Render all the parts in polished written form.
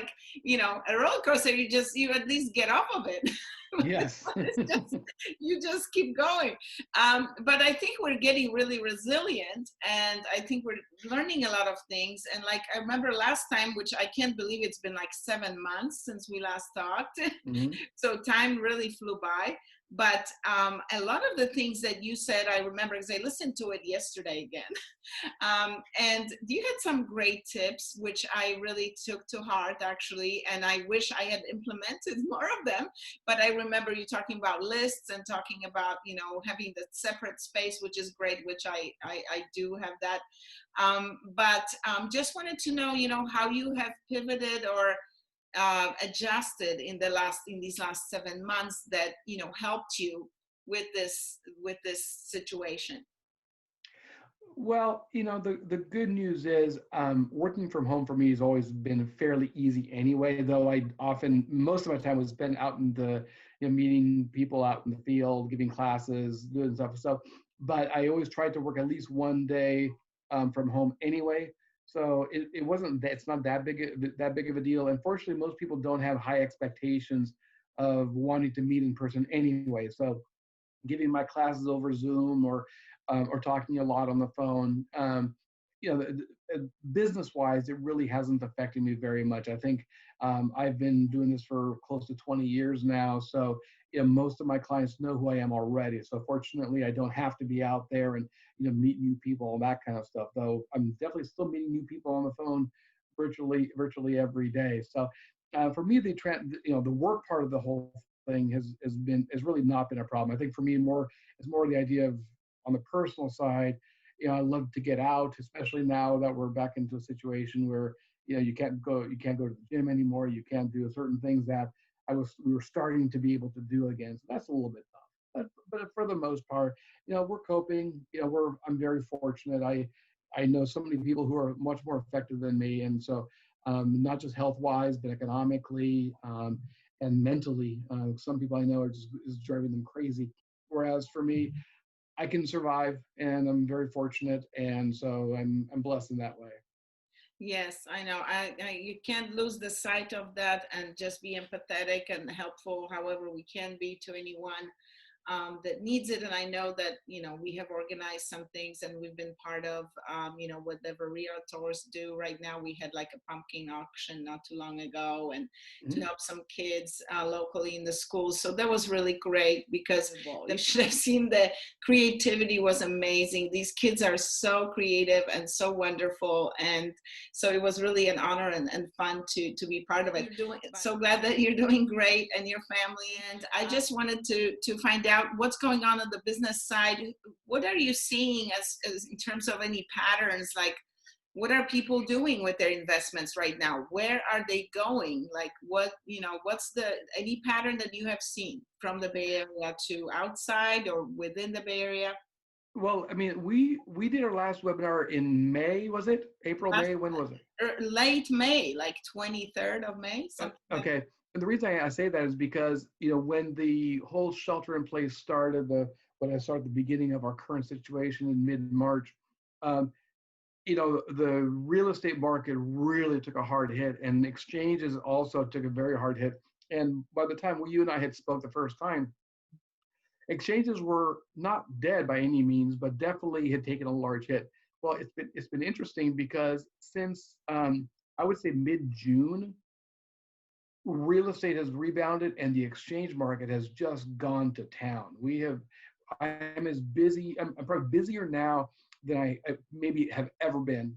like, a roller coaster. You at least get off of it. Yes. It's just, you just keep going. But I think we're getting really resilient, and I think we're learning a lot of things. And like, I remember last time, which I can't believe it's been like 7 months since we last talked. Mhm. So time really flew by. But a lot of the things that you said, I remember because I listened to it yesterday again. And you had some great tips, which I really took to heart, actually. And I wish I had implemented more of them. But I remember you talking about lists and talking about, having the separate space, which is great, which I do have that. But just wanted to know, how you have pivoted or adjusted in these last 7 months that helped you with this situation. Well, the good news is working from home for me has always been fairly easy anyway, though most of my time was spent out in meeting people out in the field, giving classes, doing stuff. So, but I always tried to work at least one day from home anyway. So it's not that big of a deal. Unfortunately, most people don't have high expectations of wanting to meet in person anyway. So giving my classes over Zoom or talking a lot on the phone. Business-wise, it really hasn't affected me very much. I think I've been doing this for close to 20 years now, so most of my clients know who I am already. So fortunately, I don't have to be out there and meet new people and that kind of stuff. Though I'm definitely still meeting new people on the phone virtually every day. So for me, the work part of the whole thing has really not been a problem. I think for me it's more the idea of on the personal side, I love to get out, especially now that we're back into a situation where you can't go to the gym anymore. You can't do certain things that we were starting to be able to do again. So that's a little bit tough. But for the most part, we're coping. I'm very fortunate. I know so many people who are much more effective than me, and so not just health wise, but economically and mentally. Some people I know is driving them crazy. Whereas for me, I can survive, and I'm very fortunate, and so I'm blessed in that way. Yes, I know. You can't lose the sight of that and just be empathetic and helpful however we can be to anyone that needs it. And I know that, we have organized some things and we've been part of, whatever realtors do. Right now, we had like a pumpkin auction not too long ago, and to help some kids locally in the schools. So that was really great because you should have seen the creativity was amazing. These kids are so creative and so wonderful. And so it was really an honor and fun to be part of it. So glad that you're doing great and your family. And I just wanted to find out what's going on the business side. What are you seeing as in terms of any patterns? Like, what are people doing with their investments right now? Where are they going? Like, what's any pattern that you have seen from the Bay Area to outside or within the Bay Area? Well, I mean, we did our last webinar in May, was it? April, May? When was it? Late May, like 23rd of May. Okay. And the reason I say that is because, when the whole shelter in place started, when I started the beginning of our current situation in mid-March, the real estate market really took a hard hit, and exchanges also took a very hard hit. And by the time you and I had spoke the first time, exchanges were not dead by any means, but definitely had taken a large hit. Well, it's been interesting because since I would say mid-June, real estate has rebounded and the exchange market has just gone to town. I'm as busy. I'm probably busier now than I maybe have ever been,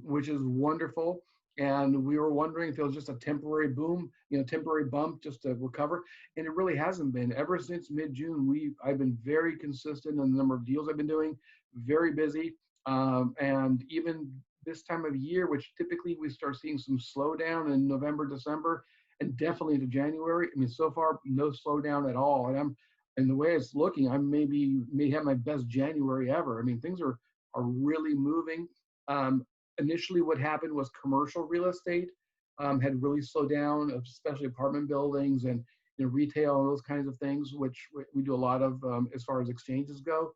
which is wonderful. And we were wondering if it was just a temporary boom, temporary bump just to recover. And it really hasn't been. Ever since mid-June, I've been very consistent in the number of deals I've been doing, very busy. And even this time of year, which typically we start seeing some slowdown in November, December, and definitely into January. I mean, so far, no slowdown at all. And the way it's looking, I may have my best January ever. I mean, things are really moving. Initially, what happened was commercial real estate had really slowed down, especially apartment buildings and retail and those kinds of things, which we do a lot of as far as exchanges go.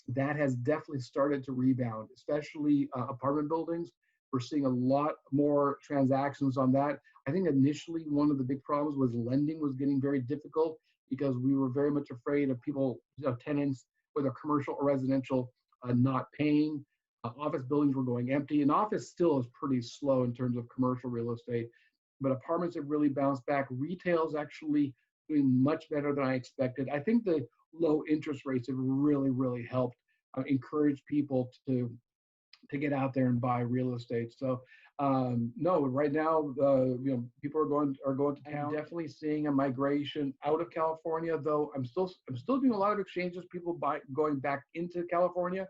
That has definitely started to rebound, especially apartment buildings. We're seeing a lot more transactions on that. I think initially one of the big problems was lending was getting very difficult because we were very much afraid of people, tenants, whether commercial or residential, not paying. Office buildings were going empty, and office still is pretty slow in terms of commercial real estate. But apartments have really bounced back. Retail is actually doing much better than I expected. I think the low interest rates have really, really helped encourage people to get out there and buy real estate. So no, right now, people are going to town. I'm definitely seeing a migration out of California, though I'm still doing a lot of exchanges. People going back into California,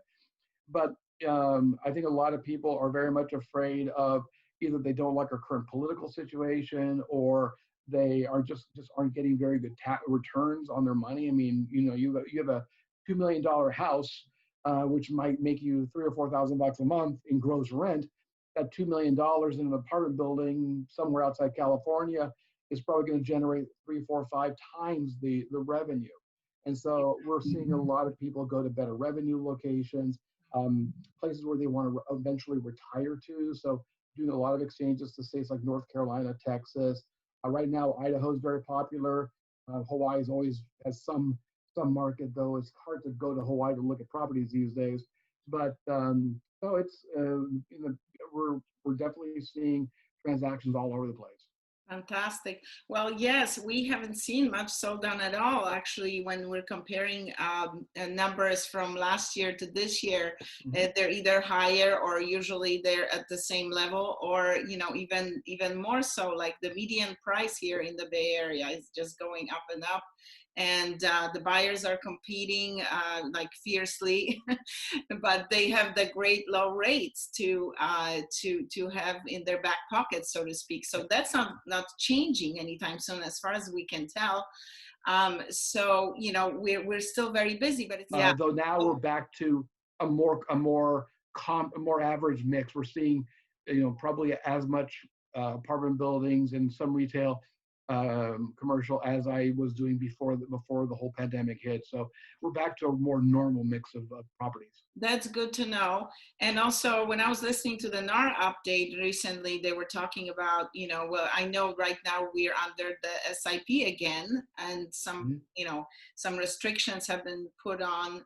but I think a lot of people are very much afraid of either they don't like our current political situation or they are just aren't getting very good returns on their money. I mean, you have a $2 million house, which might make you $3,000 or $4,000 a month in gross rent. That $2 million in an apartment building somewhere outside California is probably going to generate 3, 4, 5 times the revenue. And so we're seeing a lot of people go to better revenue locations, places where they want to eventually retire to. So doing a lot of exchanges to states like North Carolina, Texas. Right now, Idaho is very popular. Hawaii always has some market, though. It's hard to go to Hawaii to look at properties these days. But no, it's we're definitely seeing transactions all over the place. Fantastic. Well, yes, we haven't seen much sold down at all, actually, when we're comparing numbers from last year to this year. They're either higher or usually they're at the same level, or, even more so, like the median price here in the Bay Area is just going up and up. And the buyers are competing like fiercely, but they have the great low rates to have in their back pocket, so to speak. So that's not changing anytime soon, as far as we can tell. So we're still very busy, but it's though now we're back to a more average mix. We're seeing probably as much apartment buildings and some retail commercial as I was doing before the whole pandemic hit. So we're back to a more normal mix of properties. That's good to know. And also, when I was listening to the NAR update recently, they were talking about, well, I know right now we're under the SIP again, and some restrictions have been put on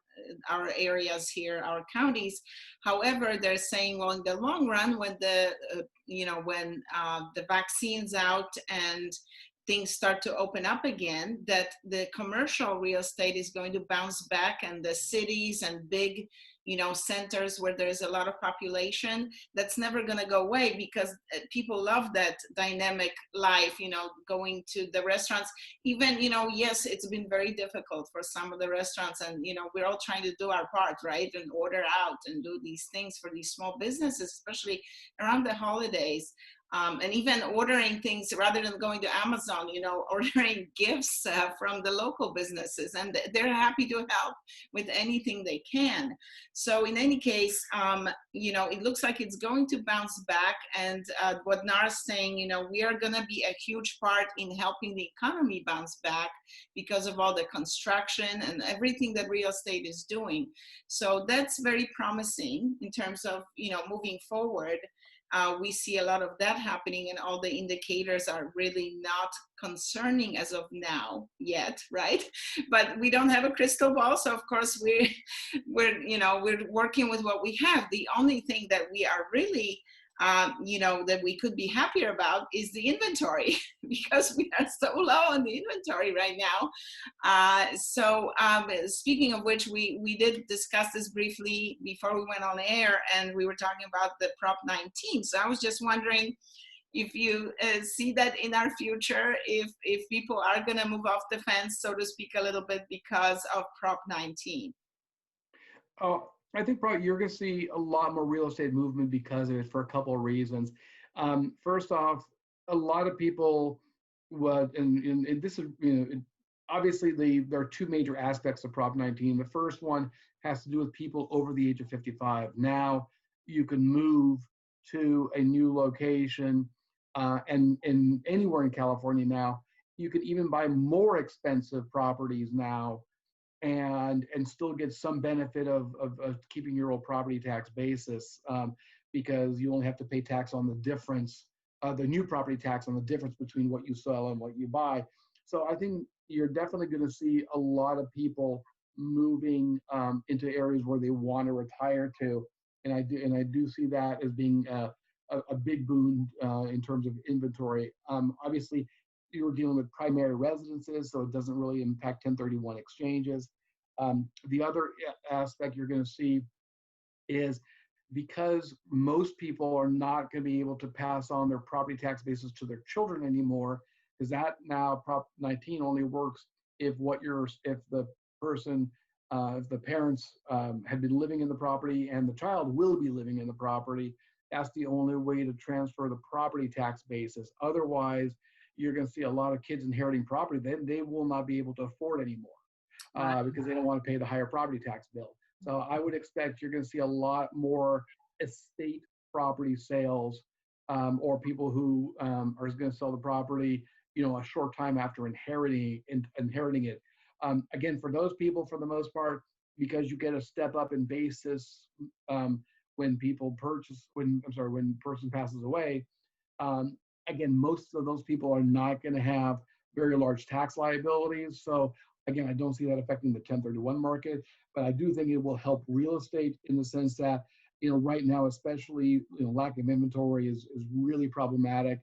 our areas here, our counties. However, they're saying, well, in the long run, when when the vaccine's out and things start to open up again, that the commercial real estate is going to bounce back, and the cities and big centers where there's a lot of population, that's never going to go away, because people love that dynamic life, going to the restaurants. Even, yes, it's been very difficult for some of the restaurants, and, we're all trying to do our part, right? And order out and do these things for these small businesses, especially around the holidays. And even ordering things rather than going to Amazon, ordering gifts from the local businesses, and they're happy to help with anything they can. So in any case, it looks like it's going to bounce back. And what NAR's saying, we are going to be a huge part in helping the economy bounce back because of all the construction and everything that real estate is doing. So that's very promising in terms of, moving forward. We see a lot of that happening, and all the indicators are really not concerning as of now yet, right? But we don't have a crystal ball, so of course we're working with what we have. The only thing that we are really that we could be happier about is the inventory, because we are so low on the inventory right now. So speaking of which, we did discuss this briefly before we went on air, and we were talking about the Prop 19. So I was just wondering if you see that in our future, if people are going to move off the fence, so to speak, a little bit because of Prop 19. I think probably you're going to see a lot more real estate movement because of it, for a couple of reasons. First off, a lot of people and this is, obviously there are two major aspects of Prop 19. The first one has to do with people over the age of 55. Now you can move to a new location and anywhere in California now. You can even buy more expensive properties now and still get some benefit of keeping your old property tax basis. because you only have to pay tax on the difference, the new property tax on the difference between what you sell and what you buy. So I think you're definitely going to see a lot of people moving into areas where they want to retire to, and I do see that as being a big boon in terms of inventory. Obviously, you're dealing with primary residences, so it doesn't really impact 1031 exchanges. The other aspect you're going to see is because most people are not going to be able to pass on their property tax basis to their children anymore, because that now Prop 19 only works if the person, if the parents had been living in the property and the child will be living in the property. That's the only way to transfer the property tax basis. Otherwise, you're going to see a lot of kids inheriting property. Then they will not be able to afford anymore because they don't want to pay the higher property tax bill. So I would expect you're going to see a lot more estate property sales or people who are going to sell the property, a short time after inheriting it. Again, for those people, for the most part, because you get a step up in basis when person passes away. Again, most of those people are not going to have very large tax liabilities. So again, I don't see that affecting the 1031 market, but I do think it will help real estate in the sense that, right now, especially, lack of inventory is really problematic.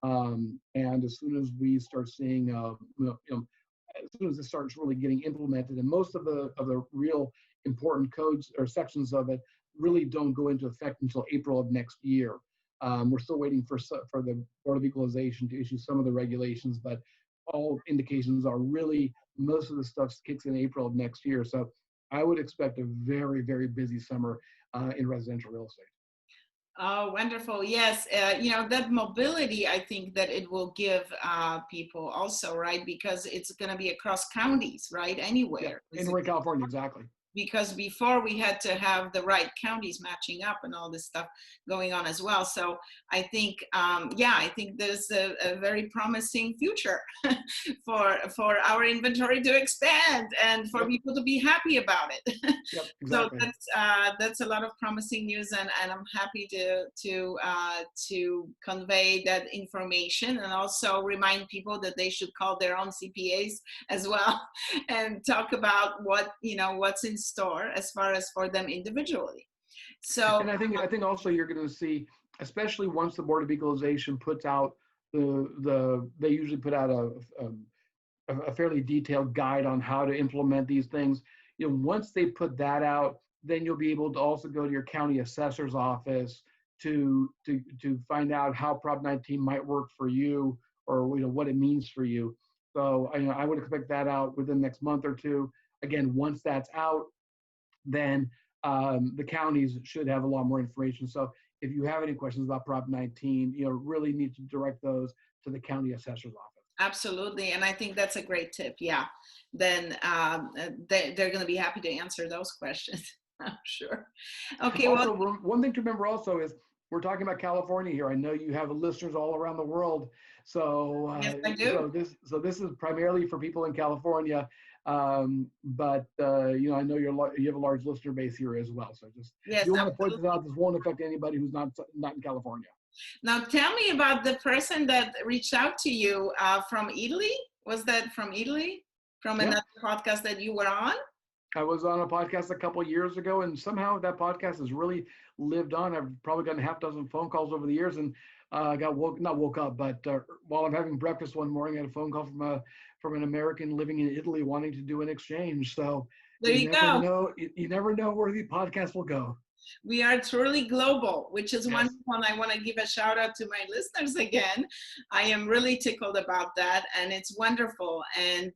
And as soon as we start seeing, as soon as it starts really getting implemented, and most of the real important codes or sections of it really don't go into effect until April of next year. We're still waiting for the Board of Equalization to issue some of the regulations, but all indications are really most of the stuff kicks in April of next year. So I would expect a very, very busy summer in residential real estate. Oh, wonderful. Yes. That mobility, I think that it will give people also, right? Because it's going to be across counties, right? Anywhere. Yeah, anywhere in California, exactly. Because before we had to have the right counties matching up and all this stuff going on as well. So I think, I think there's a very promising future for our inventory to expand and for people to be happy about it. Yep, exactly. So that's a lot of promising news, and I'm happy to convey that information and also remind people that they should call their own CPAs as well and talk about what's in store as far as for them individually. So, and I think also you're going to see, especially once the Board of Equalization puts out they usually put out a fairly detailed guide on how to implement these things. Once they put that out, then you'll be able to also go to your county assessor's office to find out how Prop 19 might work for you, or what it means for you. So I would expect that out within the next month or two. Again, once that's out, then the counties should have a lot more information. So if you have any questions about Prop 19, really need to direct those to the county assessor's office. Absolutely. And I think that's a great tip. Yeah. Then they're going to be happy to answer those questions. I'm sure. Okay. Also, one thing to remember also is we're talking about California here. I know you have listeners all around the world. So, yes, I do. So this is primarily for people in California. But I know you have a large listener base here as well. So you want to point this out. This won't affect anybody who's not in California. Now, tell me about the person that reached out to you from Italy. Was that from Italy? From another podcast that you were on? I was on a podcast a couple of years ago, and somehow that podcast has really lived on. I've probably gotten a half dozen phone calls over the years, and not woke up, but while I'm having breakfast one morning, I had a phone call from an American living in Italy wanting to do an exchange. So there you go. You never know where the podcast will go. We are truly global, which is wonderful. And I want to give a shout out to my listeners again. I am really tickled about that, and it's wonderful. And,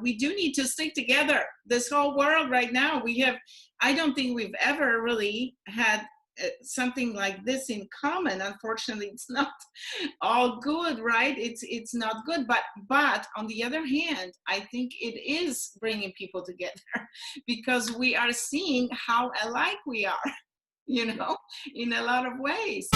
we do need to stick together. This whole world right now, I don't think we've ever really had something like this in common. Unfortunately, it's not all good, right? It's not good, but on the other hand, I think it is bringing people together because we are seeing how alike we are, in a lot of ways.